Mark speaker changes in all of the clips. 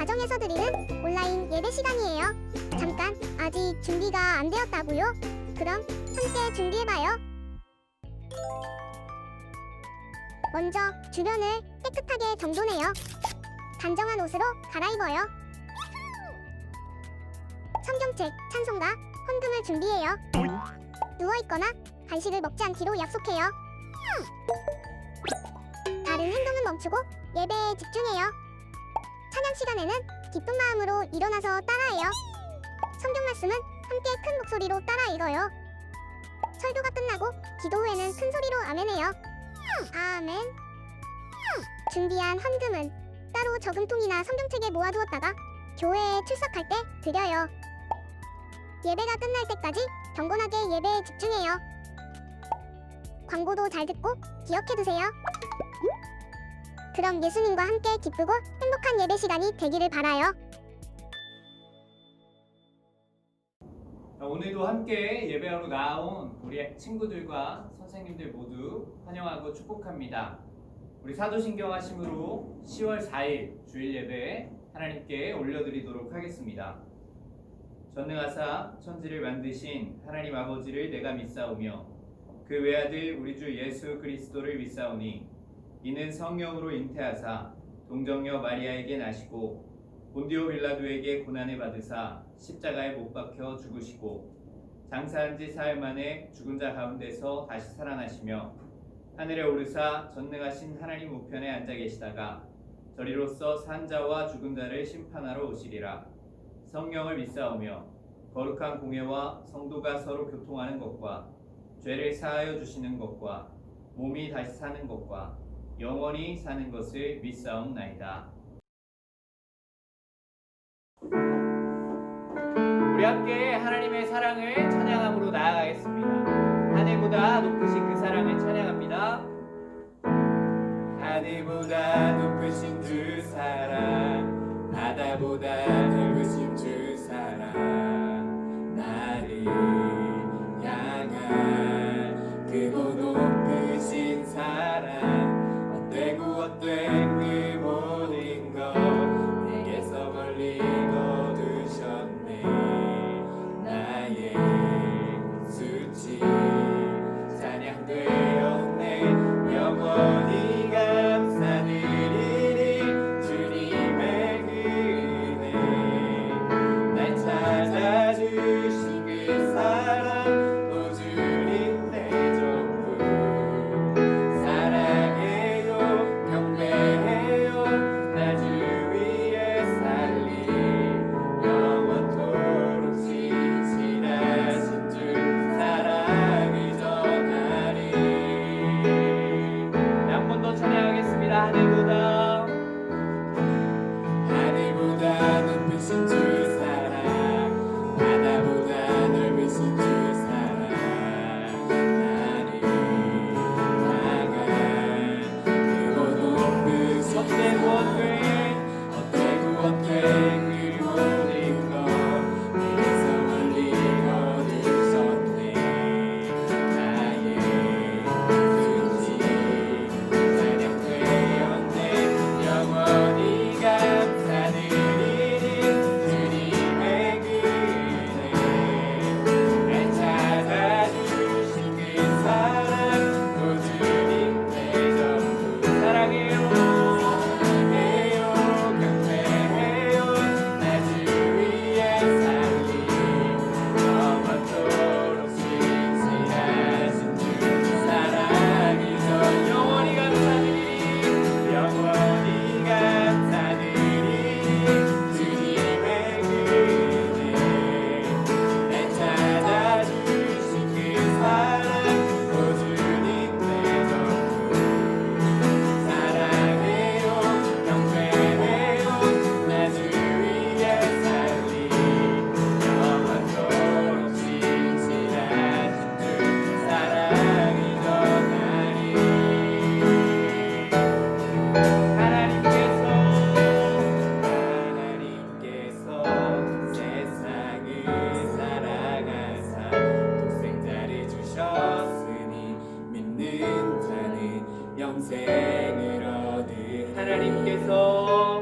Speaker 1: 가정에서 드리는 온라인 예배 시간이에요. 잠깐, 아직 준비가 안 되었다고요? 그럼 함께 준비해봐요. 먼저 주변을 깨끗하게 정돈해요. 단정한 옷으로 갈아입어요. 성경책, 찬송가, 헌금을 준비해요. 누워있거나 간식을 먹지 않기로 약속해요. 다른 행동은 멈추고 예배에 집중해요. 찬양 시간에는 기쁜 마음으로 일어나서 따라해요. 성경 말씀은 함께 큰 목소리로 따라 읽어요. 설교가 끝나고 기도 후에는 큰 소리로 아멘해요. 아멘. 준비한 헌금은 따로 저금통이나 성경책에 모아두었다가 교회에 출석할 때 드려요. 예배가 끝날 때까지 경건하게 예배에 집중해요. 광고도 잘 듣고 기억해두세요. 그럼 예수님과 함께 기쁘고 행복한 예배 시간이 되기를 바라요.
Speaker 2: 오늘도 함께 예배하러 나온 우리 친구들과 선생님들 모두 환영하고 축복합니다. 우리 사도신경 하심으로 10월 4일 주일 예배에 하나님께 올려드리도록 하겠습니다. 전능하사 천지를 만드신 하나님 아버지를 내가 믿사오며 그 외아들 우리 주 예수 그리스도를 믿사오니 이는 성령으로 잉태하사 동정녀 마리아에게 나시고 본디오 빌라도에게 고난을 받으사 십자가에 못 박혀 죽으시고 장사한 지 사흘 만에 죽은 자 가운데서 다시 살아나시며 하늘에 오르사 전능하신 하나님 우편에 앉아 계시다가 저리로서 산 자와 죽은 자를 심판하러 오시리라. 성령을 믿사오며 거룩한 공회와 성도가 서로 교통하는 것과 죄를 사하여 주시는 것과 몸이 다시 사는 것과 영원히 사는 것을 믿사옵나이다. 우리 함께 하나님의 사랑을 찬양함으로 나아가겠습니다. 하늘보다 높으신 그 사랑을 찬양합니다. 하늘보다 높으신 주 사랑, 바다보다 넓으신 주 사랑, 나를 향한 크고 높으신 사랑, 헛된 그 모든 것 내게서 멀리 거두셨네. 나의 수치 찬양되었네. 영원히 감사드리리 주님의 은혜. 날 찾아주신 그 사랑 또 주님 내 전부. 사랑해요 경배해요 나 주 위에 살리. 영원토록 신실하신 주 사랑을 전하리. 한 번 더 찬양하겠습니다. 하늘보다 높으신 주 사랑, 바다보다 넓으신 주 사랑, 나를 향한 크고 높으신 헛되고 그 모든 것 내게서 멀리 거두셨네. 나의 수치 찬양되었네. 영원히 감사드리리 주님의 은혜. 날 찾아주신 그 사랑 또 주님 내 전부. 사랑해요 경배해요 나 주 위에 살리. 영원토록 신실하신 주 사랑이 전. 영원히 감사드리리 영원히 감사드리리 주님의 은혜. 날 찾아주신 그 사랑 또 주님 내 전부. 사랑해요 경배해요 나 주 위에 살리. 영원토록 신실하신 주 사랑이 전하리. 하나님께서 세상을 사랑하사 독생자를 주셨으니 믿는 자는 영생을 얻으리. 하나님께서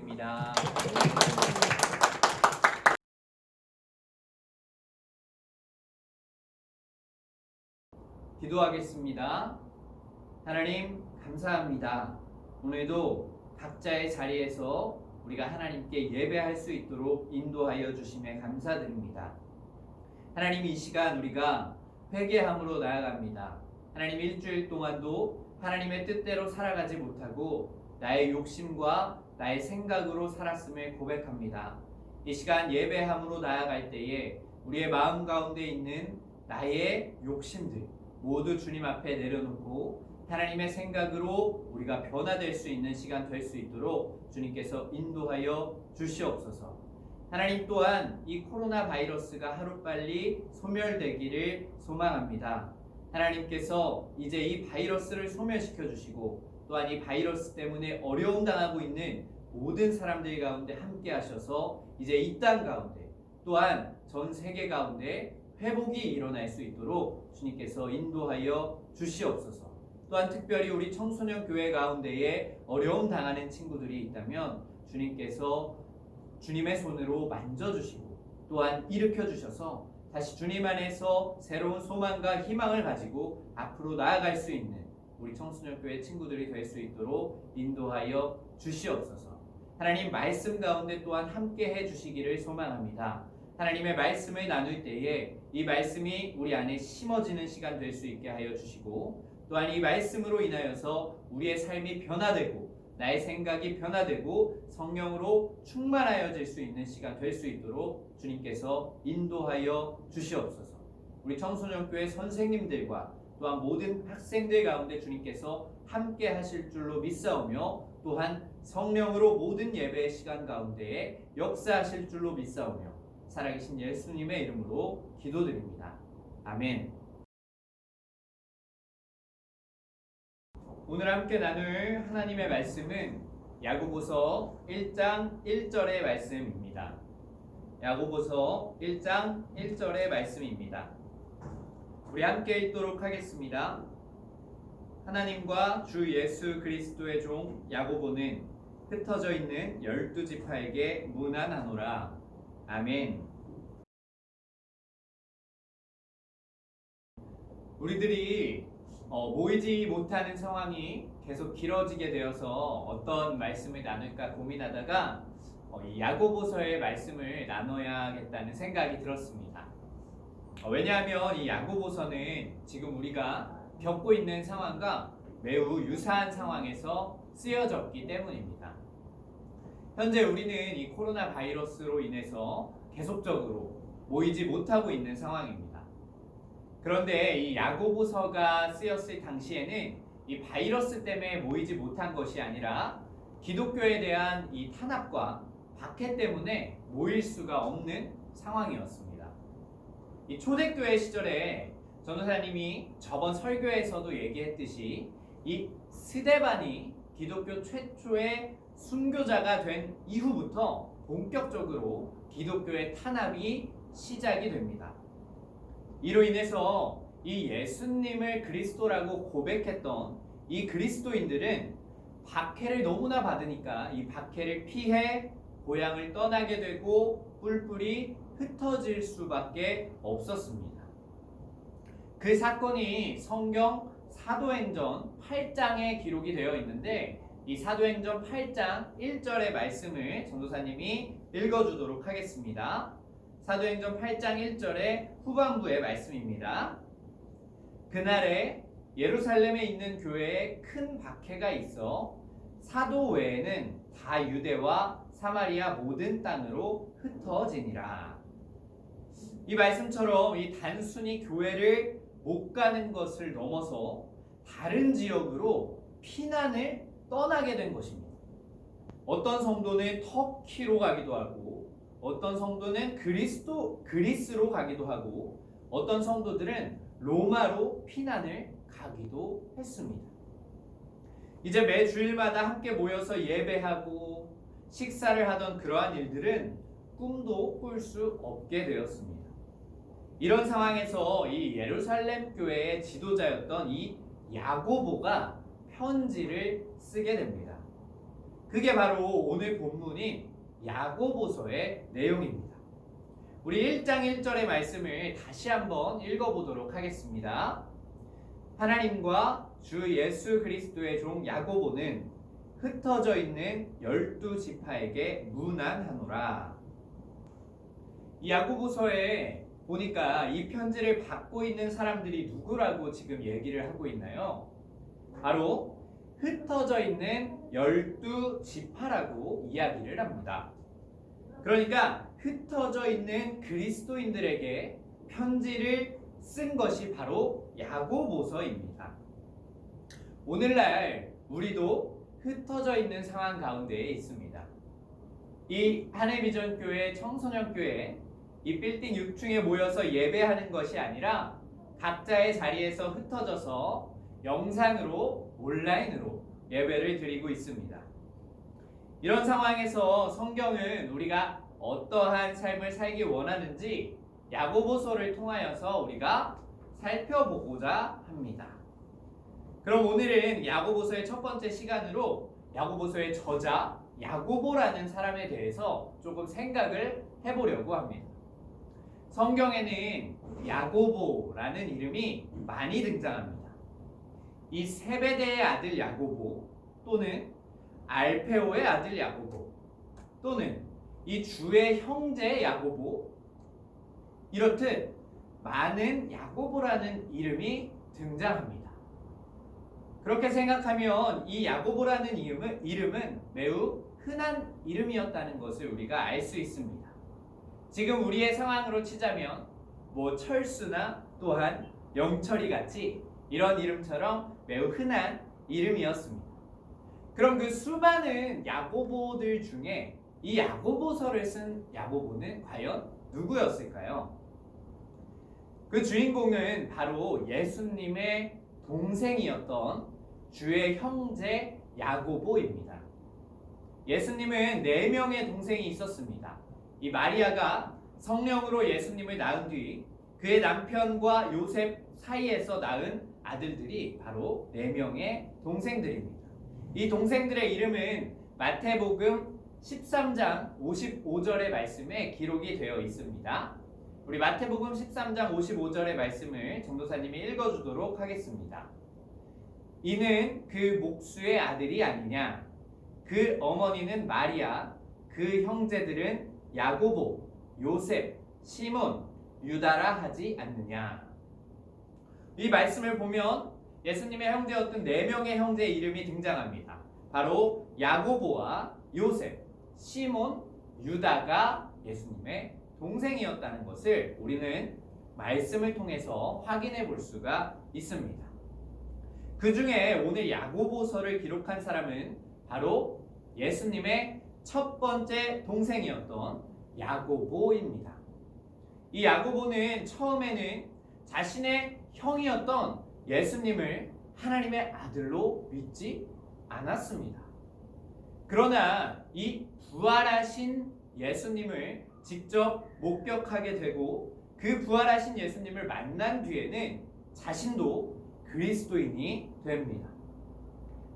Speaker 2: 축복드립니다. 기도하겠습니다. 하나님 감사합니다. 오늘도 각자의 자리에서 우리가 하나님께 예배할 수 있도록 인도하여 주심에 감사드립니다. 하나님, 이 시간 우리가 회개함으로 나아갑니다. 하나님, 일주일 동안도 하나님의 뜻대로 살아가지 못하고 나의 욕심과 나의 생각으로 살았음을 고백합니다. 이 시간 예배함으로 나아갈 때에 우리의 마음 가운데 있는 나의 욕심들 모두 주님 앞에 내려놓고 하나님의 생각으로 우리가 변화될 수 있는 시간 될 수 있도록 주님께서 인도하여 주시옵소서. 하나님, 또한 이 코로나 바이러스가 하루빨리 소멸되기를 소망합니다. 하나님께서 이제 이 바이러스를 소멸시켜 주시고 또한 이 바이러스 때문에 어려움 당하고 있는 모든 사람들 가운데 함께 하셔서 이제 이 땅 가운데 또한 전 세계 가운데 회복이 일어날 수 있도록 주님께서 인도하여 주시옵소서. 또한 특별히 우리 청소년 교회 가운데에 어려움 당하는 친구들이 있다면 주님께서 주님의 손으로 만져주시고 또한 일으켜 주셔서 다시 주님 안에서 새로운 소망과 희망을 가지고 앞으로 나아갈 수 있는 우리 청소년 교회 친구들이 될 수 있도록 인도하여 주시옵소서. 하나님, 말씀 가운데 또한 함께 해 주시기를 소망합니다. 하나님의 말씀을 나눌 때에 이 말씀이 우리 안에 심어지는 시간 될 수 있게 하여 주시고 또한 이 말씀으로 인하여서 우리의 삶이 변화되고 나의 생각이 변화되고 성령으로 충만하여질 수 있는 시간 될 수 있도록 주님께서 인도하여 주시옵소서. 우리 청소년교회 선생님들과 또한 모든 학생들 가운데 주님께서 함께 하실 줄로 믿사오며 또한 성령으로 모든 예배의 시간 가운데에 역사하실 줄로 믿사오며 살아계신 예수님의 이름으로 기도드립니다. 아멘. 오늘 함께 나눌 하나님의 말씀은 야고보서 1장 1절의 말씀입니다. 야고보서 1장 1절의 말씀입니다. 우리 함께 읽도록 하겠습니다. 하나님과 주 예수 그리스도의 종 야고보는 흩어져 있는 12지파에게 문안하노라. 아멘. 우리들이 모이지 못하는 상황이 계속 길어지게 되어서 어떤 말씀을 나눌까 고민하다가 이 야고보서의 말씀을 나눠야겠다는 생각이 들었습니다. 왜냐하면 이 야고보서는 지금 우리가 겪고 있는 상황과 매우 유사한 상황에서 쓰여졌기 때문입니다. 현재 우리는 이 코로나 바이러스로 인해서 계속적으로 모이지 못하고 있는 상황입니다. 그런데 이 야고보서가 쓰였을 당시에는 이 바이러스 때문에 모이지 못한 것이 아니라 기독교에 대한 이 탄압과 박해 때문에 모일 수가 없는 상황이었습니다. 이 초대교회 시절에 전도사님이 저번 설교에서도 얘기했듯이 이 스데반이 기독교 최초의 순교자가 된 이후부터 본격적으로 기독교의 탄압이 시작이 됩니다. 이로 인해서 이 예수님을 그리스도라고 고백했던 이 그리스도인들은 박해를 너무나 받으니까 이 박해를 피해 고향을 떠나게 되고 뿔뿔이 흩어질 수밖에 없었습니다. 그 사건이 성경 사도행전 8장에 기록이 되어 있는데 이 사도행전 8장 1절의 말씀을 전도사님이 읽어주도록 하겠습니다. 사도행전 8장 1절의 후반부의 말씀입니다. 그날에 예루살렘에 있는 교회에 큰 박해가 있어 사도 외에는 다 유대와 사마리아 모든 땅으로 흩어지니라. 이 말씀처럼 이 단순히 교회를 못 가는 것을 넘어서 다른 지역으로 피난을 떠나게 된 것입니다. 어떤 성도는 터키로 가기도 하고 어떤 성도는 그리스로 가기도 하고 어떤 성도들은 로마로 피난을 가기도 했습니다. 이제 매 주일마다 함께 모여서 예배하고 식사를 하던 그러한 일들은 꿈도 꿀 수 없게 되었습니다. 이런 상황에서 이 예루살렘 교회의 지도자였던 이 야고보가 편지를 쓰게 됩니다. 그게 바로 오늘 본문인 야고보서의 내용입니다. 우리 1장 1절의 말씀을 다시 한번 읽어보도록 하겠습니다. 하나님과 주 예수 그리스도의 종 야고보는 흩어져 있는 12지파에게 문안하노라. 이 야고보서에 보니까 이 편지를 받고 있는 사람들이 누구라고 지금 얘기를 하고 있나요? 바로 흩어져 있는 12지파라고 이야기를 합니다. 그러니까 흩어져 있는 그리스도인들에게 편지를 쓴 것이 바로 야고보서입니다. 오늘날 우리도 흩어져 있는 상황 가운데에 있습니다. 이 하늘비전교회 청소년교회 이 빌딩 6층에 모여서 예배하는 것이 아니라 각자의 자리에서 흩어져서 영상으로 온라인으로 예배를 드리고 있습니다. 이런 상황에서 성경은 우리가 어떠한 삶을 살기 원하는지 야고보서를 통하여서 우리가 살펴보고자 합니다. 그럼 오늘은 야고보서의 첫 번째 시간으로 야고보서의 저자 야고보라는 사람에 대해서 조금 생각을 해보려고 합니다. 성경에는 야고보라는 이름이 많이 등장합니다. 이 세베대의 아들 야고보 또는 알페오의 아들 야고보 또는 이 주의 형제 야고보, 이렇듯 많은 야고보라는 이름이 등장합니다. 그렇게 생각하면 이 야고보라는 이름은 매우 흔한 이름이었다는 것을 우리가 알 수 있습니다. 지금 우리의 상황으로 치자면 철수나 또한 영철이 같이 이런 이름처럼 매우 흔한 이름이었습니다. 그럼 그 수많은 야고보들 중에 이 야고보서를 쓴 야고보는 과연 누구였을까요? 그 주인공은 바로 예수님의 동생이었던 주의 형제 야고보입니다. 예수님은 4명의 동생이 있었습니다. 이 마리아가 성령으로 예수님을 낳은 뒤 그의 남편과 요셉 사이에서 낳은 아들들이 바로 4명의 동생들입니다. 이 동생들의 이름은 마태복음 13장 55절의 말씀에 기록이 되어 있습니다. 우리 마태복음 13장 55절의 말씀을 전도사님이 읽어주도록 하겠습니다. 이는 그 목수의 아들이 아니냐? 그 어머니는 마리아, 그 형제들은 야고보, 요셉, 시몬, 유다라 하지 않느냐? 이 말씀을 보면 예수님의 형제였던 4명의 형제의 이름이 등장합니다. 바로 야고보와 요셉, 시몬, 유다가 예수님의 동생이었다는 것을 우리는 말씀을 통해서 확인해 볼 수가 있습니다. 그 중에 오늘 야고보서를 기록한 사람은 바로 예수님의 첫 번째 동생이었던 야고보입니다. 이 야고보는 처음에는 자신의 형이었던 예수님을 하나님의 아들로 믿지 않았습니다. 그러나 이 부활하신 예수님을 직접 목격하게 되고 그 부활하신 예수님을 만난 뒤에는 자신도 그리스도인이 됩니다.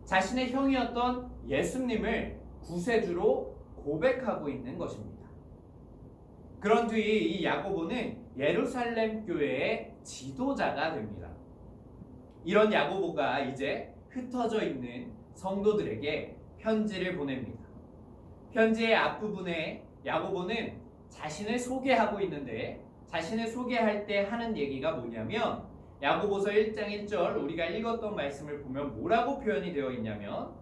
Speaker 2: 자신의 형이었던 예수님을 구세주로 고백하고 있는 것입니다. 그런 뒤 이 야고보는 예루살렘 교회의 지도자가 됩니다. 이런 야고보가 이제 흩어져 있는 성도들에게 편지를 보냅니다. 편지의 앞부분에 야고보는 자신을 소개하고 있는데 자신을 소개할 때 하는 얘기가 뭐냐면 야고보서 1장 1절 우리가 읽었던 말씀을 보면 뭐라고 표현이 되어 있냐면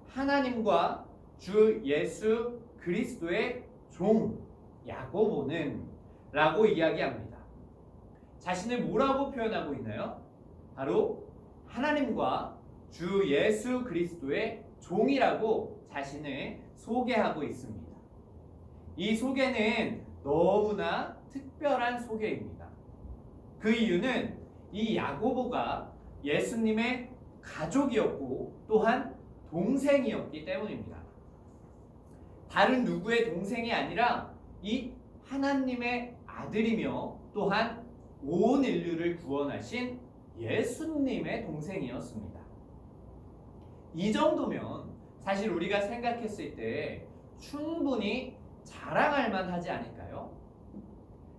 Speaker 2: 하나님과 주 예수 그리스도의 종 야고보는 라고 이야기합니다. 자신을 뭐라고 표현하고 있나요? 바로 하나님과 주 예수 그리스도의 종이라고 자신을 소개하고 있습니다. 이 소개는 너무나 특별한 소개입니다. 그 이유는 이 야고보가 예수님의 가족이었고 또한 동생이었기 때문입니다. 다른 누구의 동생이 아니라 이 하나님의 아들이며 또한 온 인류를 구원하신 예수님의 동생이었습니다. 이 정도면 사실 우리가 생각했을 때 충분히 자랑할 만하지 않을까요?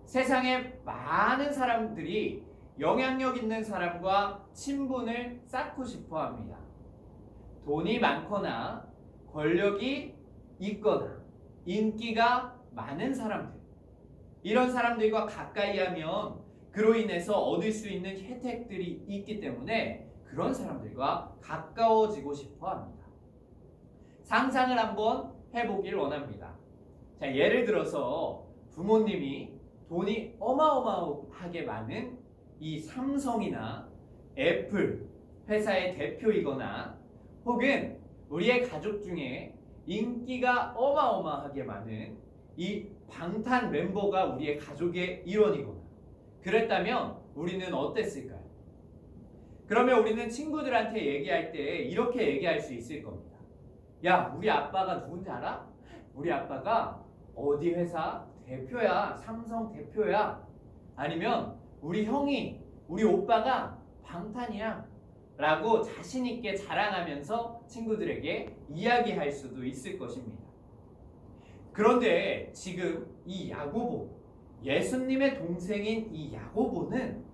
Speaker 2: 세상에 많은 사람들이 영향력 있는 사람과 친분을 쌓고 싶어 합니다. 돈이 많거나 권력이 있거나 인기가 많은 사람들, 이런 사람들과 가까이 하면 그로 인해서 얻을 수 있는 혜택들이 있기 때문에 그런 사람들과 가까워지고 싶어 합니다. 상상을 한번 해보길 원합니다. 자, 예를 들어서 부모님이 돈이 어마어마하게 많은 이 삼성이나 애플 회사의 대표이거나 혹은 우리의 가족 중에 인기가 어마어마하게 많은 이 방탄 멤버가 우리의 가족의 일원이거나 그랬다면 우리는 어땠을까요? 그러면 우리는 친구들한테 얘기할 때 이렇게 얘기할 수 있을 겁니다. 야, 우리 아빠가 누군지 알아? 우리 아빠가 어디 회사 대표야, 삼성 대표야. 아니면 우리 형이, 우리 오빠가 방탄이야 라고 자신 있게 자랑하면서 친구들에게 이야기할 수도 있을 것입니다. 그런데 지금 이 야고보, 예수님의 동생인 이 야고보는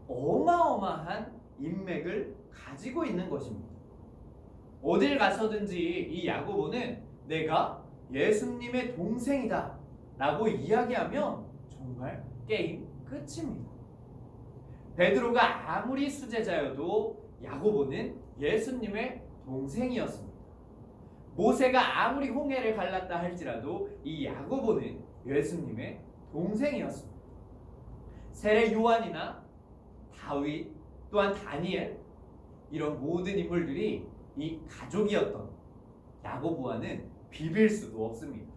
Speaker 2: 어마어마한 인맥을 가지고 있는 것입니다. 어딜 가서든지 이 야고보는 내가 예수님의 동생이다 라고 이야기하면 정말 게임 끝입니다. 베드로가 아무리 수제자여도 야고보는 예수님의 동생이었습니다. 모세가 아무리 홍해를 갈랐다 할지라도 이 야고보는 예수님의 동생이었습니다. 세례 요한이나 다윗 또한 다니엘, 이런 모든 인물들이 이 가족이었던 야고보와는 비빌 수도 없습니다.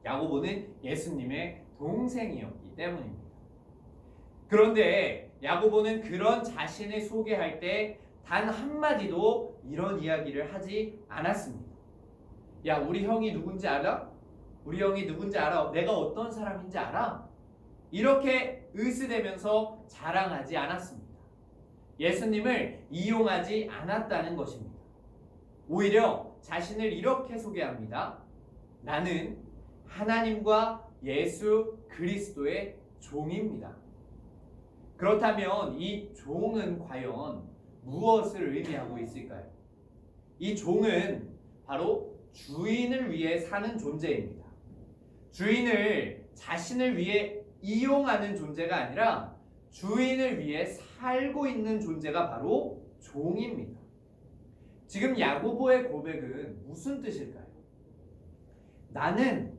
Speaker 2: 야고보는 예수님의 동생이었기 때문입니다. 그런데 야고보는 그런 자신을 소개할 때 단 한마디도 이런 이야기를 하지 않았습니다. 야, 우리 형이 누군지 알아? 우리 형이 누군지 알아? 내가 어떤 사람인지 알아? 이렇게 으스대면서 자랑하지 않았습니다. 예수님을 이용하지 않았다는 것입니다. 오히려 자신을 이렇게 소개합니다. 나는 하나님과 예수 그리스도의 종입니다. 그렇다면 이 종은 과연 무엇을 의미하고 있을까요? 이 종은 바로 주인을 위해 사는 존재입니다. 주인을 자신을 위해 이용하는 존재가 아니라 주인을 위해 살고 있는 존재가 바로 종입니다. 지금 야고보의 고백은 무슨 뜻일까요? 나는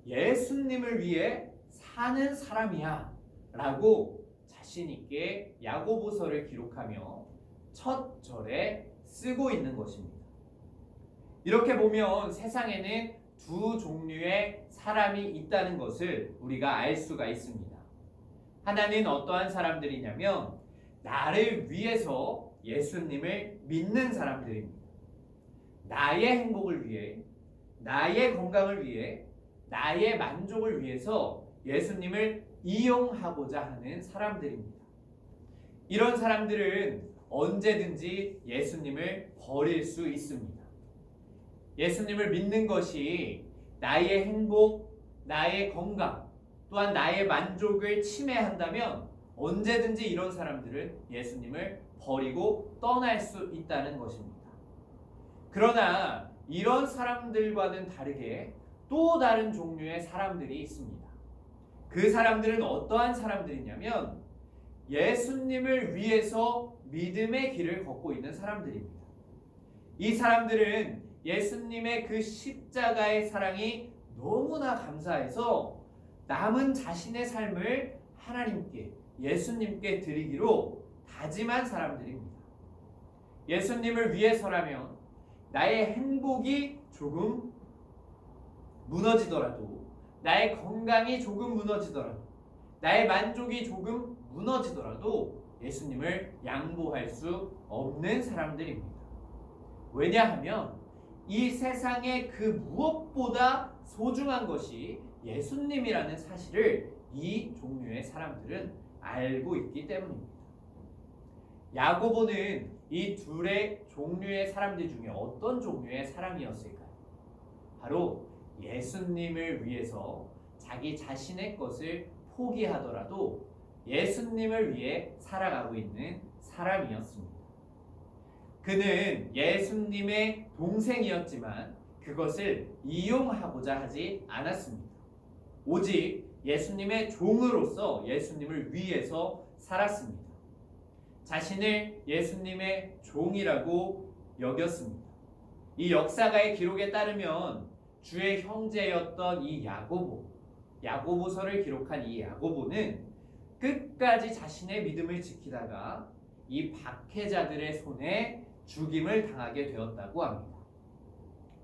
Speaker 2: 예수님을 위해 사는 사람이야 라고 자신 있게 야고보서를 기록하며 첫 절에 쓰고 있는 것입니다. 이렇게 보면 세상에는 두 종류의 사람이 있다는 것을 우리가 알 수가 있습니다. 하나는 어떠한 사람들이냐면 나를 위해서 예수님을 믿는 사람들입니다. 나의 행복을 위해, 나의 건강을 위해, 나의 만족을 위해서 예수님을 이용하고자 하는 사람들입니다. 이런 사람들은 언제든지 예수님을 버릴 수 있습니다. 예수님을 믿는 것이 나의 행복, 나의 건강, 또한 나의 만족을 침해한다면 언제든지 이런 사람들은 예수님을 버리고 떠날 수 있다는 것입니다. 그러나 이런 사람들과는 다르게 또 다른 종류의 사람들이 있습니다. 그 사람들은 어떠한 사람들이냐면 예수님을 위해서 믿음의 길을 걷고 있는 사람들입니다. 이 사람들은 예수님의 그 십자가의 사랑이 너무나 감사해서 남은 자신의 삶을 하나님께, 예수님께 드리기로 다짐한 사람들입니다. 예수님을 위해서라면 나의 행복이 조금 무너지더라도, 나의 건강이 조금 무너지더라도, 나의 만족이 조금 무너지더라도 예수님을 양보할 수 없는 사람들입니다. 왜냐하면 이 세상의 그 무엇보다 소중한 것이 예수님이라는 사실을 이 종류의 사람들은 알고 있기 때문입니다. 야고보는 이 둘의 종류의 사람들 중에 어떤 종류의 사람이었을까요? 바로 예수님을 위해서 자기 자신의 것을 포기하더라도 예수님을 위해 살아가고 있는 사람이었습니다. 그는 예수님의 동생이었지만 그것을 이용하고자 하지 않았습니다. 오직 예수님의 종으로서 예수님을 위해서 살았습니다. 자신을 예수님의 종이라고 여겼습니다. 이 역사가의 기록에 따르면 주의 형제였던 이 야고보서를 기록한 이 야고보는 끝까지 자신의 믿음을 지키다가 이 박해자들의 손에 죽임을 당하게 되었다고 합니다.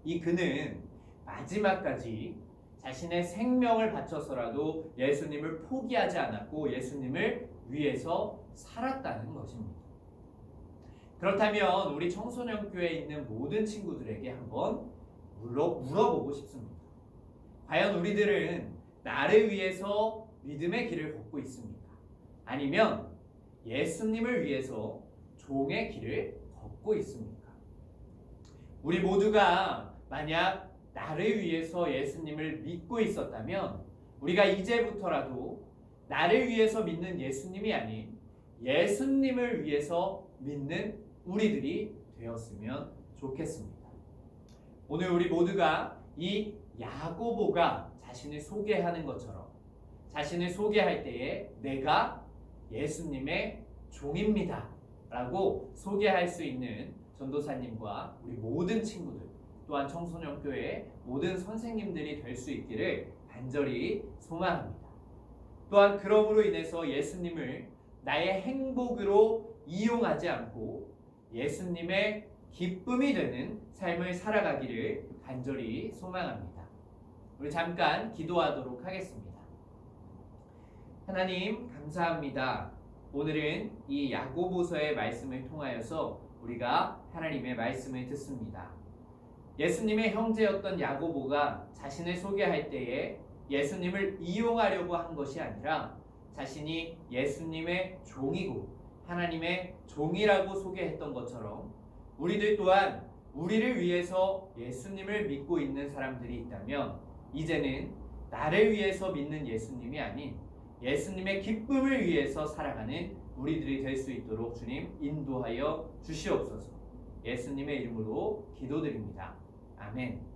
Speaker 2: 이 그는 마지막까지 자신의 생명을 바쳐서라도 예수님을 포기하지 않았고 예수님을 위해서 살았다는 것입니다. 그렇다면 우리 청소년교회에 있는 모든 친구들에게 한번 물어보고 싶습니다. 과연 우리들은 나를 위해서 믿음의 길을 걷고 있습니까? 아니면 예수님을 위해서 종의 길을 걷고 있습니까? 우리 모두가 만약 나를 위해서 예수님을 믿고 있었다면 우리가 이제부터라도 나를 위해서 믿는 예수님이 아닌 예수님을 위해서 믿는 우리들이 되었으면 좋겠습니다. 오늘 우리 모두가 이 야고보가 자신을 소개하는 것처럼 자신을 소개할 때에 내가 예수님의 종입니다 라고 소개할 수 있는 전도사님과 우리 모든 친구들 또한 청소년교회 모든 선생님들이 될 수 있기를 간절히 소망합니다. 또한 그러므로 인해서 예수님을 나의 행복으로 이용하지 않고 예수님의 기쁨이 되는 삶을 살아가기를 간절히 소망합니다. 우리 잠깐 기도하도록 하겠습니다. 하나님 감사합니다. 오늘은 이 야고보서의 말씀을 통하여서 우리가 하나님의 말씀을 듣습니다. 예수님의 형제였던 야고보가 자신을 소개할 때에 예수님을 이용하려고 한 것이 아니라 자신이 예수님의 종이고 하나님의 종이라고 소개했던 것처럼 우리들 또한 우리를 위해서 예수님을 믿고 있는 사람들이 있다면 이제는 나를 위해서 믿는 예수님이 아닌 예수님의 기쁨을 위해서 살아가는 우리들이 될 수 있도록 주님 인도하여 주시옵소서. 예수님의 이름으로 기도드립니다. 아멘.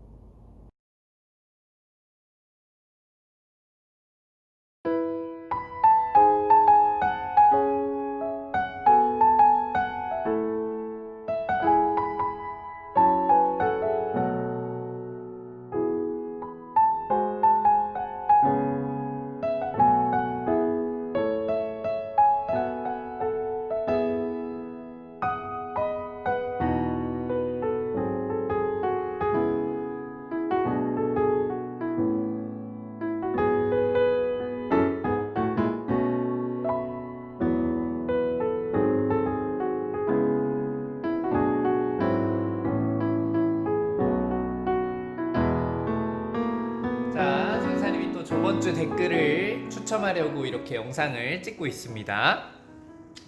Speaker 2: 자, 전사님이 또 저번 주 댓글을 추첨하려고 이렇게 영상을 찍고 있습니다.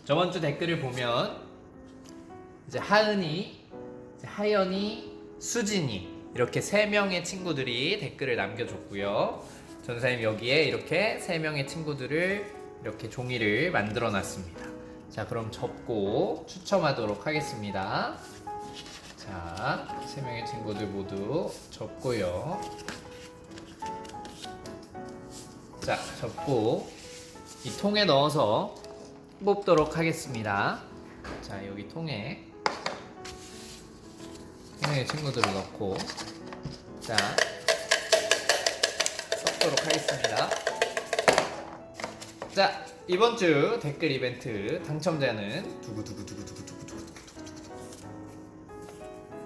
Speaker 2: 저번 주 댓글을 보면 이제 하은이, 하연이, 수진이 이렇게 3명의 친구들이 댓글을 남겨줬고요. 전사님 여기에 이렇게 3명의 친구들을 이렇게 종이를 만들어 놨습니다. 자, 그럼 접고 추첨하도록 하겠습니다. 자, 3명의 친구들 모두 접고요. 자, 접고 이 통에 넣어서 뽑도록 하겠습니다. 자, 여기 통에 친구들을 넣고 자, 섞도록 하겠습니다. 자, 이번 주 댓글 이벤트 당첨자는 두구두구두구두구두구두구.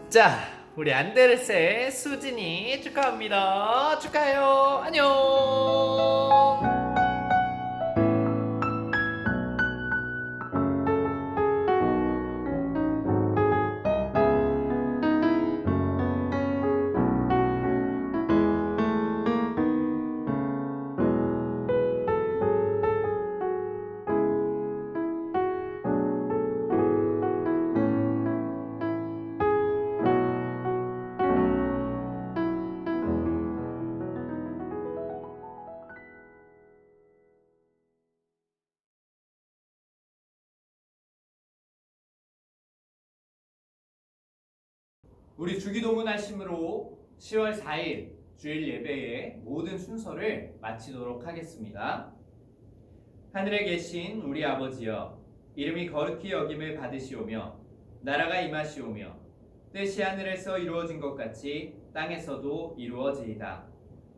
Speaker 2: 자, 우리 안데르세 수진이 축하합니다. 축하해요. 안녕. 우리 주기도문 하심으로 10월 4일 주일 예배의 모든 순서를 마치도록 하겠습니다. 하늘에 계신 우리 아버지여, 이름이 거룩히 여김을 받으시오며 나라가 임하시오며 뜻이 하늘에서 이루어진 것 같이 땅에서도 이루어지이다.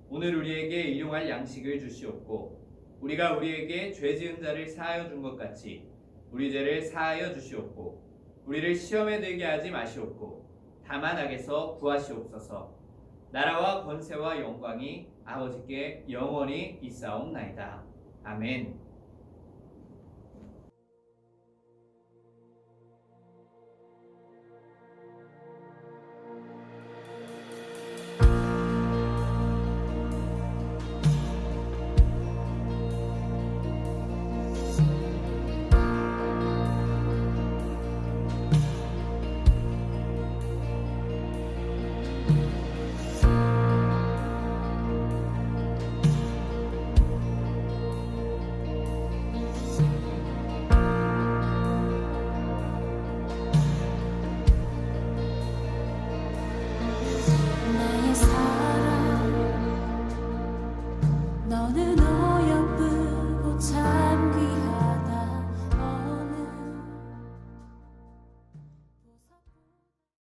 Speaker 2: 오늘 우리에게 일용할 양식을 주시옵고 우리가 우리에게 죄 지은 자를 사하여 준 것 같이 우리 죄를 사하여 주시옵고 우리를 시험에 들게 하지 마시옵고 다만 악에서 구하시옵소서. 나라와 권세와 영광이 아버지께 영원히 있사옵나이다. 아멘.